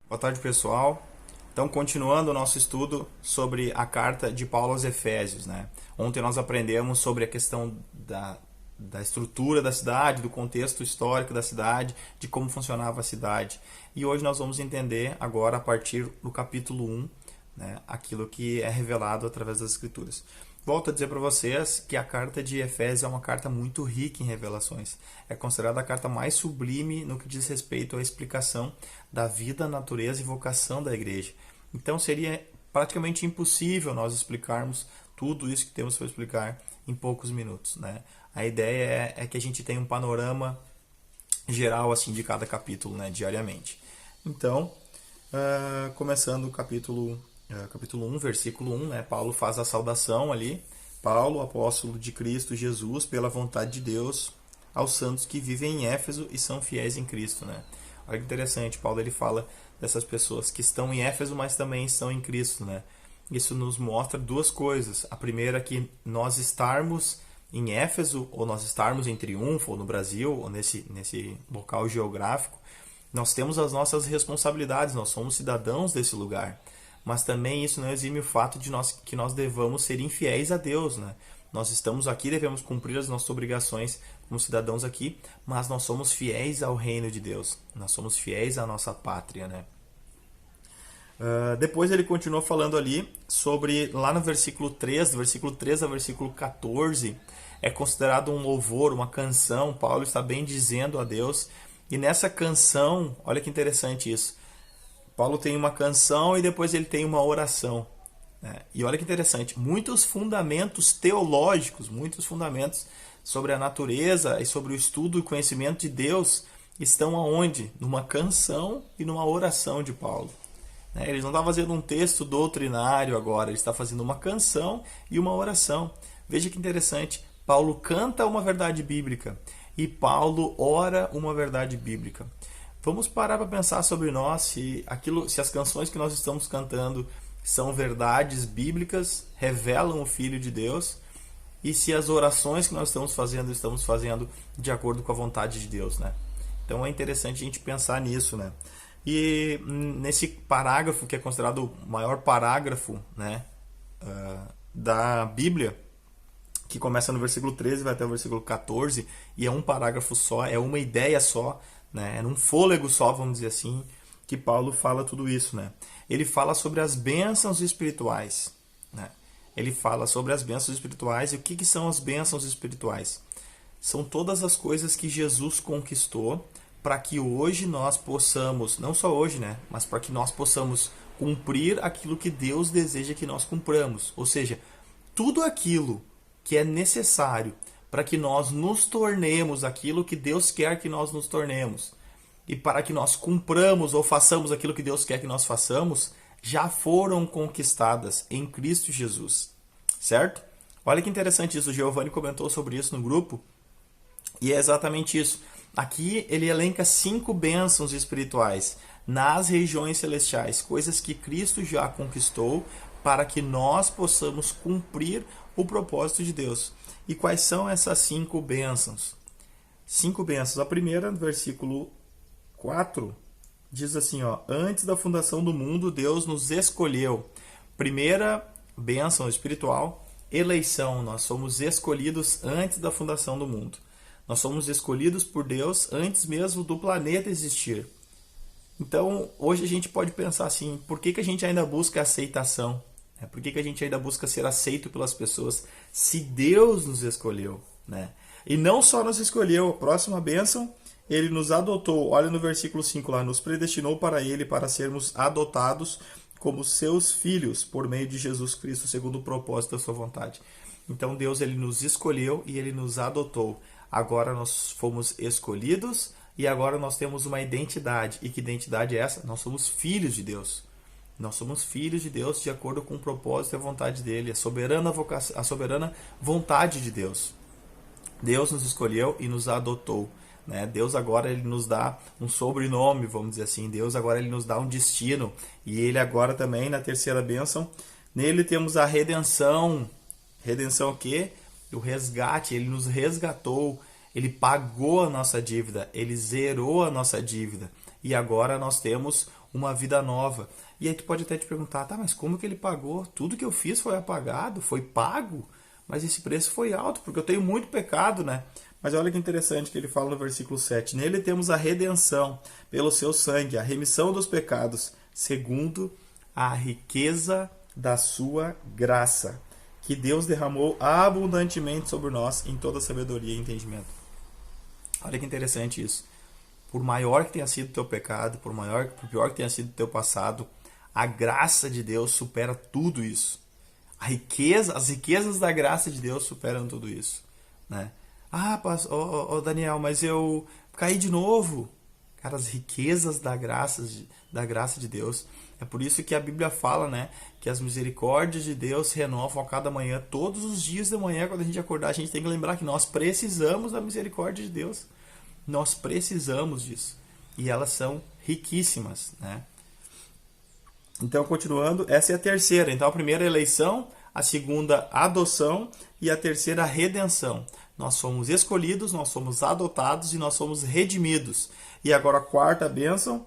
Boa tarde, pessoal. Então, continuando o nosso estudo sobre a carta de Paulo aos Efésios, né? Ontem nós aprendemos sobre a questão da estrutura da cidade, do contexto histórico da cidade, de como funcionava a cidade. E hoje nós vamos entender agora, a partir do capítulo 1, né, aquilo que é revelado através das Escrituras. Volto a dizer para vocês que a carta de Efésios é uma carta muito rica em revelações. É considerada a carta mais sublime no que diz respeito à explicação da vida, natureza e vocação da igreja. Então seria praticamente impossível nós explicarmos tudo isso que temos para explicar em poucos minutos, né? A ideia é que a gente tenha um panorama geral assim de cada capítulo, né, diariamente. Então, começando o capítulo 1, versículo 1, né, Paulo faz a saudação ali. Paulo, apóstolo de Cristo Jesus, pela vontade de Deus, aos santos que vivem em Éfeso e são fiéis em Cristo, né? Olha que interessante, Paulo ele fala dessas pessoas que estão em Éfeso, mas também estão em Cristo, né? Isso nos mostra duas coisas. A primeira é que nós estarmos em Éfeso, ou nós estarmos em Triunfo, ou no Brasil, ou nesse local geográfico, nós temos as nossas responsabilidades, nós somos cidadãos desse lugar. Mas também isso não exime o fato de que nós devamos ser infiéis a Deus, né? Nós estamos aqui, devemos cumprir as nossas obrigações como cidadãos aqui, mas nós somos fiéis ao reino de Deus. Nós somos fiéis à nossa pátria, né? Depois ele continua falando ali sobre, lá no versículo 3, do versículo 3 ao versículo 14, é considerado um louvor, uma canção. Paulo está bem dizendo a Deus. E nessa canção, olha que interessante isso. Paulo tem uma canção e depois ele tem uma oração, né? E olha que interessante, muitos fundamentos teológicos, muitos fundamentos sobre a natureza e sobre o estudo e conhecimento de Deus estão aonde? Numa canção e numa oração de Paulo. Ele não está fazendo um texto doutrinário agora, ele está fazendo uma canção e uma oração. Veja que interessante, Paulo canta uma verdade bíblica e Paulo ora uma verdade bíblica. Vamos parar para pensar sobre nós, se as canções que nós estamos cantando são verdades bíblicas, revelam o Filho de Deus, e se as orações que nós estamos fazendo de acordo com a vontade de Deus, né? Então é interessante a gente pensar nisso, né? E nesse parágrafo, que é considerado o maior parágrafo, né, da Bíblia, que começa no versículo 13 e vai até o versículo 14, e é um parágrafo só, é uma ideia só, né? É num fôlego só, vamos dizer assim, que Paulo fala tudo isso, né? Ele fala sobre as bênçãos espirituais, né? Ele fala sobre as bênçãos espirituais. E o que são as bênçãos espirituais? São todas as coisas que Jesus conquistou para que hoje nós possamos, não só hoje, né, mas para que nós possamos cumprir aquilo que Deus deseja que nós cumpramos. Ou seja, tudo aquilo que é necessário para que nós nos tornemos aquilo que Deus quer que nós nos tornemos, e para que nós cumpramos ou façamos aquilo que Deus quer que nós façamos, já foram conquistadas em Cristo Jesus. Certo? Olha que interessante isso. O Giovanni comentou sobre isso no grupo, e é exatamente isso. Aqui ele elenca 5 bênçãos espirituais nas regiões celestiais, coisas que Cristo já conquistou para que nós possamos cumprir o propósito de Deus. E quais são essas 5 bênçãos? 5 bênçãos. A primeira, no versículo 4, diz assim, ó: antes da fundação do mundo, Deus nos escolheu. Primeira bênção espiritual, eleição. Nós somos escolhidos antes da fundação do mundo. Nós somos escolhidos por Deus antes mesmo do planeta existir. Então, hoje a gente pode pensar assim, por que a gente ainda busca aceitação? Por que a gente ainda busca ser aceito pelas pessoas se Deus nos escolheu, né? E não só nos escolheu, a próxima bênção, ele nos adotou. Olha no versículo 5 lá, nos predestinou para ele, para sermos adotados como seus filhos por meio de Jesus Cristo, segundo o propósito da sua vontade. Então Deus ele nos escolheu e ele nos adotou. Agora nós fomos escolhidos e agora nós temos uma identidade. E que identidade é essa? Nós somos filhos de Deus. Nós somos filhos de Deus de acordo com o propósito e a vontade dele, a soberana vontade de Deus. Deus nos escolheu e nos adotou, né? Deus agora ele nos dá um sobrenome, vamos dizer assim. Deus agora ele nos dá um destino. E ele agora também, na terceira bênção, nele temos a redenção. Redenção o quê? O resgate. Ele nos resgatou, ele pagou a nossa dívida, ele zerou a nossa dívida. E agora nós temos uma vida nova. E aí tu pode até te perguntar, tá, mas como que ele pagou? Tudo que eu fiz foi apagado, foi pago, mas esse preço foi alto, porque eu tenho muito pecado, né? Mas olha que interessante que ele fala no versículo 7. Nele temos a redenção pelo seu sangue, a remissão dos pecados, segundo a riqueza da sua graça, que Deus derramou abundantemente sobre nós em toda sabedoria e entendimento. Olha que interessante isso. Por maior que tenha sido o teu pecado, por pior que tenha sido o teu passado, a graça de Deus supera tudo isso. As riquezas da graça de Deus superam tudo isso, né? Ah, Daniel, mas eu caí de novo. Cara, as riquezas da graça de Deus. É por isso que a Bíblia fala, né, que as misericórdias de Deus se renovam a cada manhã. Todos os dias de manhã, quando a gente acordar, a gente tem que lembrar que nós precisamos da misericórdia de Deus. Nós precisamos disso. E elas são riquíssimas, né? Então, continuando, essa é a terceira. Então, a primeira é a eleição, a segunda, a adoção e a terceira, a redenção. Nós somos escolhidos, nós somos adotados e nós somos redimidos. E agora a quarta bênção,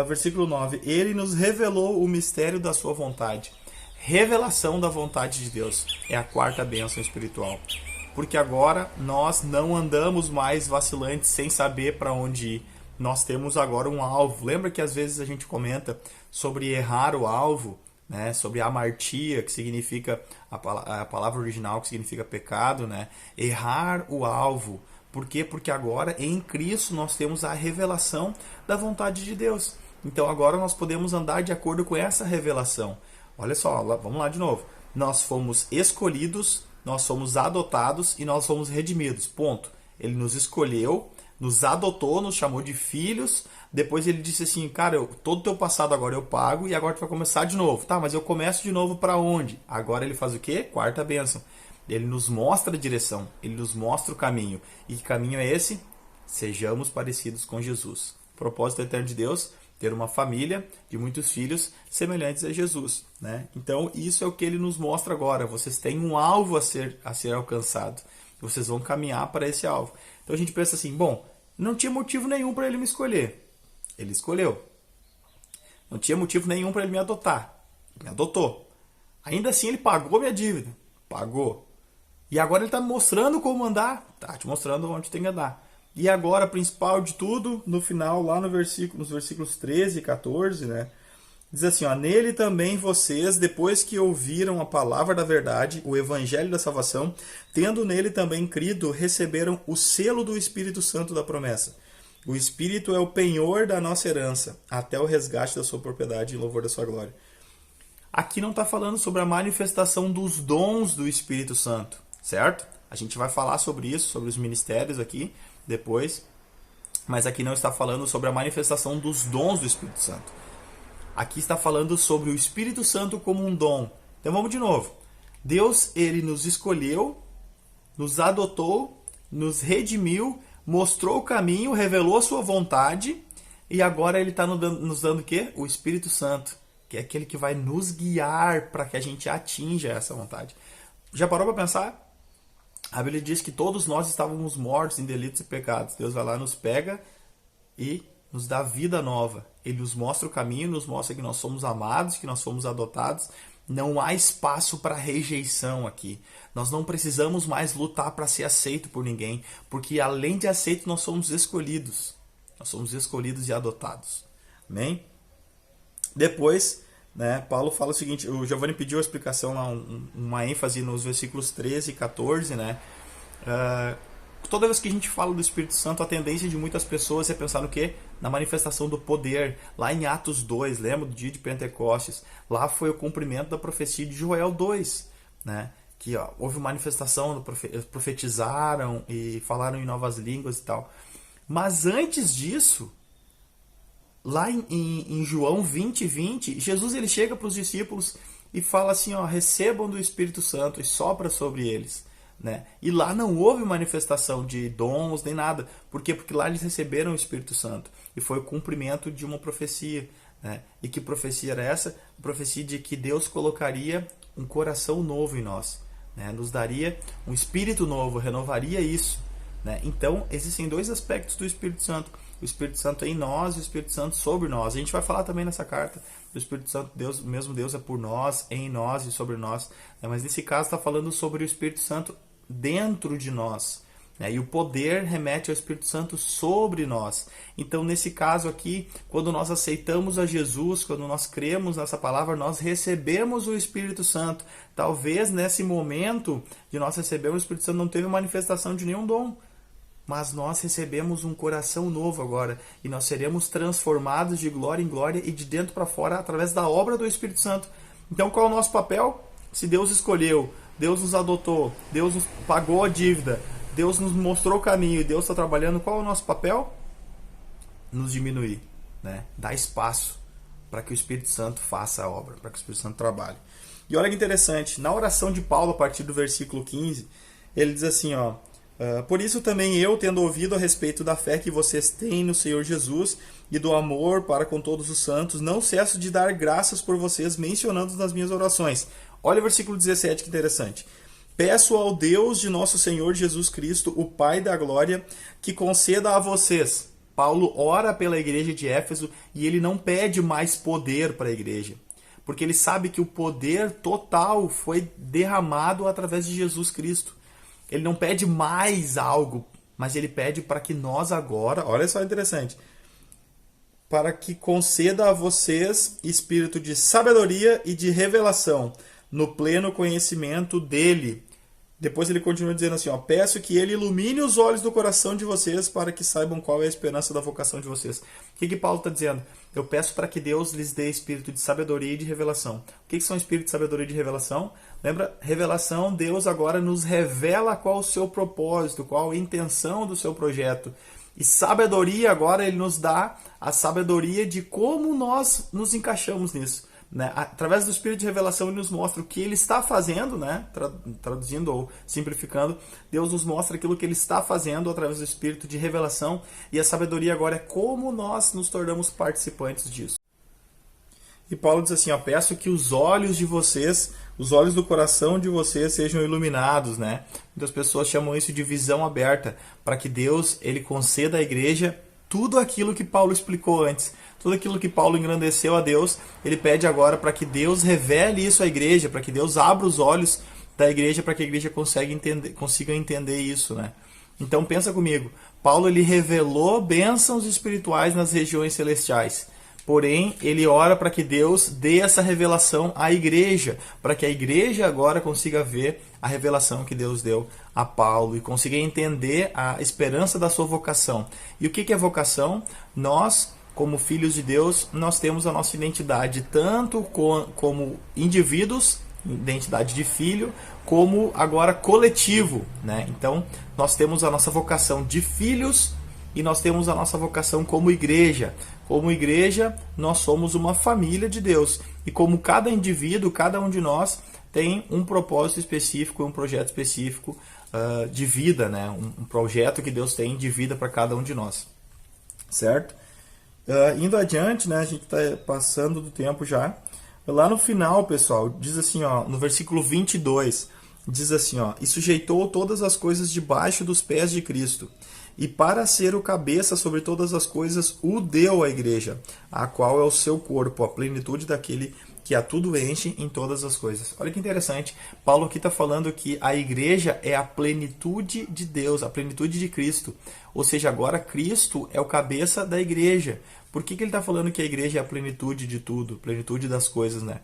versículo 9. Ele nos revelou o mistério da sua vontade. Revelação da vontade de Deus é a quarta bênção espiritual. Porque agora nós não andamos mais vacilantes sem saber para onde ir. Nós temos agora um alvo. Lembra que às vezes a gente comenta sobre errar o alvo, né? Sobre amartia, que significa a palavra original que significa pecado, né? Errar o alvo. Por quê? Porque agora em Cristo nós temos a revelação da vontade de Deus. Então agora nós podemos andar de acordo com essa revelação. Olha só, vamos lá de novo. Nós fomos escolhidos, nós somos adotados e nós fomos redimidos. Ponto. Ele nos escolheu, nos adotou, nos chamou de filhos. Depois ele disse assim, cara, todo o teu passado agora eu pago e agora tu vai começar de novo. Tá, mas eu começo de novo para onde? Agora ele faz o quê? Quarta bênção. Ele nos mostra a direção, ele nos mostra o caminho. E que caminho é esse? Sejamos parecidos com Jesus. O propósito eterno de Deus, ter uma família de muitos filhos semelhantes a Jesus, né? Então isso é o que ele nos mostra agora. Vocês têm um alvo a ser alcançado. Vocês vão caminhar para esse alvo. Então a gente pensa assim, bom, não tinha motivo nenhum para ele me escolher. Ele escolheu. Não tinha motivo nenhum para ele me adotar. Me adotou. Ainda assim ele pagou minha dívida. Pagou. E agora ele está me mostrando como andar. Está te mostrando onde tem que andar. E agora, principal de tudo, no final, lá nos versículos 13 e 14, né? Diz assim, ó, nele também vocês, depois que ouviram a palavra da verdade, o evangelho da salvação, tendo nele também crido, receberam o selo do Espírito Santo da promessa. O Espírito é o penhor da nossa herança, até o resgate da sua propriedade em louvor da sua glória. Aqui não está falando sobre a manifestação dos dons do Espírito Santo, certo? A gente vai falar sobre isso, sobre os ministérios aqui, depois. Mas aqui não está falando sobre a manifestação dos dons do Espírito Santo. Aqui está falando sobre o Espírito Santo como um dom. Então vamos de novo. Deus, ele nos escolheu, nos adotou, nos redimiu, mostrou o caminho, revelou a sua vontade e agora ele está nos dando o quê? O Espírito Santo, que é aquele que vai nos guiar para que a gente atinja essa vontade. Já parou para pensar? A Bíblia diz que todos nós estávamos mortos em delitos e pecados. Deus vai lá, nos pega e nos dá vida nova. Ele nos mostra o caminho, nos mostra que nós somos amados, que nós somos adotados. Não há espaço para rejeição aqui. Nós não precisamos mais lutar para ser aceito por ninguém, porque além de aceito, nós somos escolhidos. Nós somos escolhidos e adotados. Amém? Depois, né, Paulo fala o seguinte, o Giovanni pediu a explicação, lá, uma ênfase nos versículos 13 e 14, né? Toda vez que a gente fala do Espírito Santo, a tendência de muitas pessoas é pensar no quê? Na manifestação do poder. Lá em Atos 2, lembra do dia de Pentecostes? Lá foi o cumprimento da profecia de Joel 2, né? Que ó, houve manifestação, profetizaram e falaram em novas línguas e tal. Mas antes disso, lá em João 20, Jesus ele chega para os discípulos e fala assim, ó, recebam do Espírito Santo e sopra sobre eles. Né? E lá não houve manifestação de dons nem nada. Por quê? Porque lá eles receberam o Espírito Santo. E foi o cumprimento de uma profecia. Né? E que profecia era essa? A profecia de que Deus colocaria um coração novo em nós. Né? Nos daria um espírito novo, renovaria isso. Né? Então, existem dois aspectos do Espírito Santo. o Espírito Santo em nós e o Espírito Santo sobre nós. A gente vai falar também nessa carta do Espírito Santo, Deus, o mesmo Deus é por nós, em nós e sobre nós. Mas nesse caso está falando sobre o Espírito Santo dentro de nós. E o poder remete ao Espírito Santo sobre nós. Então, nesse caso aqui, quando nós aceitamos a Jesus, quando nós cremos nessa palavra, nós recebemos o Espírito Santo. Talvez nesse momento de nós recebermos o Espírito Santo não teve manifestação de nenhum dom, mas nós recebemos um coração novo agora, e nós seremos transformados de glória em glória e de dentro para fora através da obra do Espírito Santo. Então, qual é o nosso papel? Se Deus escolheu, Deus nos adotou, Deus nos pagou a dívida, Deus nos mostrou o caminho e Deus está trabalhando, qual é o nosso papel? Nos diminuir, né? Dar espaço para que o Espírito Santo faça a obra, para que o Espírito Santo trabalhe. E olha que interessante, na oração de Paulo, a partir do versículo 15, ele diz assim, ó: por isso também eu, tendo ouvido a respeito da fé que vocês têm no Senhor Jesus e do amor para com todos os santos, não cesso de dar graças por vocês, mencionando nas minhas orações. Olha o versículo 17, que interessante. Peço ao Deus de nosso Senhor Jesus Cristo, o Pai da glória, que conceda a vocês. Paulo ora pela igreja de Éfeso e ele não pede mais poder para a igreja, porque ele sabe que o poder total foi derramado através de Jesus Cristo. Ele não pede mais algo, mas ele pede para que nós agora, olha só interessante, para que conceda a vocês espírito de sabedoria e de revelação, no pleno conhecimento dele. Depois ele continua dizendo assim, ó: peço que ele ilumine os olhos do coração de vocês para que saibam qual é a esperança da vocação de vocês. O que Paulo está dizendo? Eu peço para que Deus lhes dê espírito de sabedoria e de revelação. O que são espírito de sabedoria e de revelação? Lembra? Revelação, Deus agora nos revela qual o seu propósito, qual a intenção do seu projeto. E sabedoria, agora ele nos dá a sabedoria de como nós nos encaixamos nisso. Né? Através do Espírito de Revelação ele nos mostra o que ele está fazendo, né? Traduzindo ou simplificando, Deus nos mostra aquilo que ele está fazendo através do Espírito de Revelação, e a sabedoria agora é como nós nos tornamos participantes disso. E Paulo diz assim, ó: peço que os olhos de vocês, os olhos do coração de vocês sejam iluminados, né? Muitas pessoas chamam isso de visão aberta, para que Deus ele conceda à igreja tudo aquilo que Paulo explicou antes. Tudo aquilo que Paulo engrandeceu a Deus, ele pede agora para que Deus revele isso à igreja, para que Deus abra os olhos da igreja, para que a igreja consiga entender isso, né? Então pensa comigo, Paulo ele revelou bênçãos espirituais nas regiões celestiais, porém ele ora para que Deus dê essa revelação à igreja, para que a igreja agora consiga ver a revelação que Deus deu a Paulo e consiga entender a esperança da sua vocação. E o que é vocação? Nós, como filhos de Deus, nós temos a nossa identidade tanto como indivíduos, identidade de filho, como agora coletivo, né? Então, nós temos a nossa vocação de filhos e nós temos a nossa vocação como igreja. Como igreja, nós somos uma família de Deus. E como cada indivíduo, cada um de nós tem um propósito específico, um projeto específico de vida, né? Um projeto que Deus tem de vida para cada um de nós. Certo? Indo adiante, né, a gente está passando do tempo já. Lá no final, pessoal, diz assim, ó, no versículo 22, diz assim, ó: e sujeitou todas as coisas debaixo dos pés de Cristo, e para ser o cabeça sobre todas as coisas, o deu à igreja, a qual é o seu corpo, a plenitude daquele que a tudo enche em todas as coisas. Olha que interessante, Paulo aqui está falando que a igreja é a plenitude de Deus, a plenitude de Cristo. Ou seja, agora Cristo é o cabeça da igreja. Por que ele está falando que a igreja é a plenitude de tudo, plenitude das coisas, né?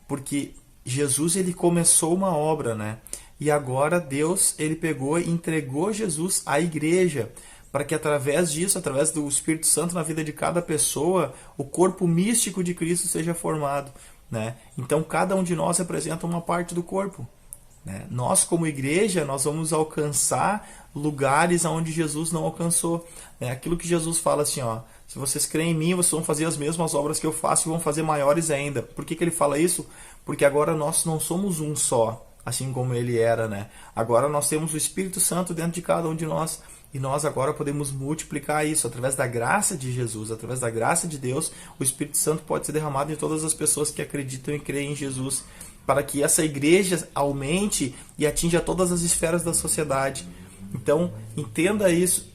Porque Jesus ele começou uma obra, né? E agora Deus ele pegou e entregou Jesus à igreja, para que através disso, através do Espírito Santo na vida de cada pessoa, o corpo místico de Cristo seja formado, né? Então cada um de nós representa uma parte do corpo, né? Nós como igreja, nós vamos alcançar lugares onde Jesus não alcançou, né? Aquilo que Jesus fala assim, ó: se vocês creem em mim, vocês vão fazer as mesmas obras que eu faço e vão fazer maiores ainda. Por que ele fala isso? Porque agora nós não somos um só, assim como ele era, né? Agora nós temos o Espírito Santo dentro de cada um de nós, e nós agora podemos multiplicar isso através da graça de Jesus, através da graça de Deus. O Espírito Santo pode ser derramado em todas as pessoas que acreditam e creem em Jesus, para que essa igreja aumente e atinja todas as esferas da sociedade. Então, entenda isso.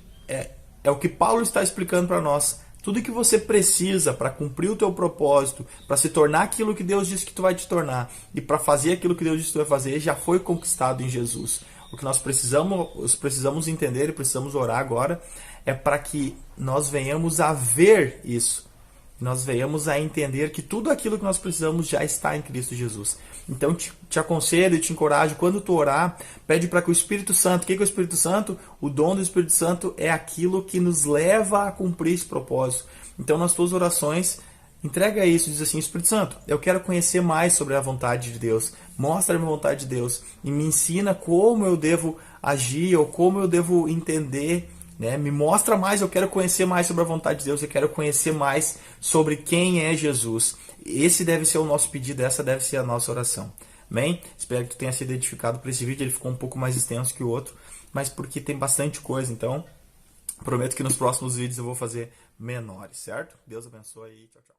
É o que Paulo está explicando para nós. Tudo que você precisa para cumprir o teu propósito, para se tornar aquilo que Deus disse que tu vai te tornar e para fazer aquilo que Deus disse que tu vai fazer, já foi conquistado em Jesus. O que nós precisamos entender e precisamos orar agora é para que nós venhamos a ver isso. Nós venhamos a entender que tudo aquilo que nós precisamos já está em Cristo Jesus. Então te aconselho e te encorajo, quando tu orar, pede para que o Espírito Santo, o que é o Espírito Santo? O dom do Espírito Santo é aquilo que nos leva a cumprir esse propósito. Então nas tuas orações, entrega isso, diz assim: Espírito Santo, eu quero conhecer mais sobre a vontade de Deus, mostra-me a vontade de Deus e me ensina como eu devo agir ou como eu devo entender, né? Me mostra mais, eu quero conhecer mais sobre a vontade de Deus, eu quero conhecer mais sobre quem é Jesus. Esse deve ser o nosso pedido, essa deve ser a nossa oração. Amém? Espero que tu tenha sido edificado por esse vídeo, ele ficou um pouco mais extenso que o outro, mas porque tem bastante coisa, então prometo que nos próximos vídeos eu vou fazer menores, certo? Deus abençoe e tchau, tchau.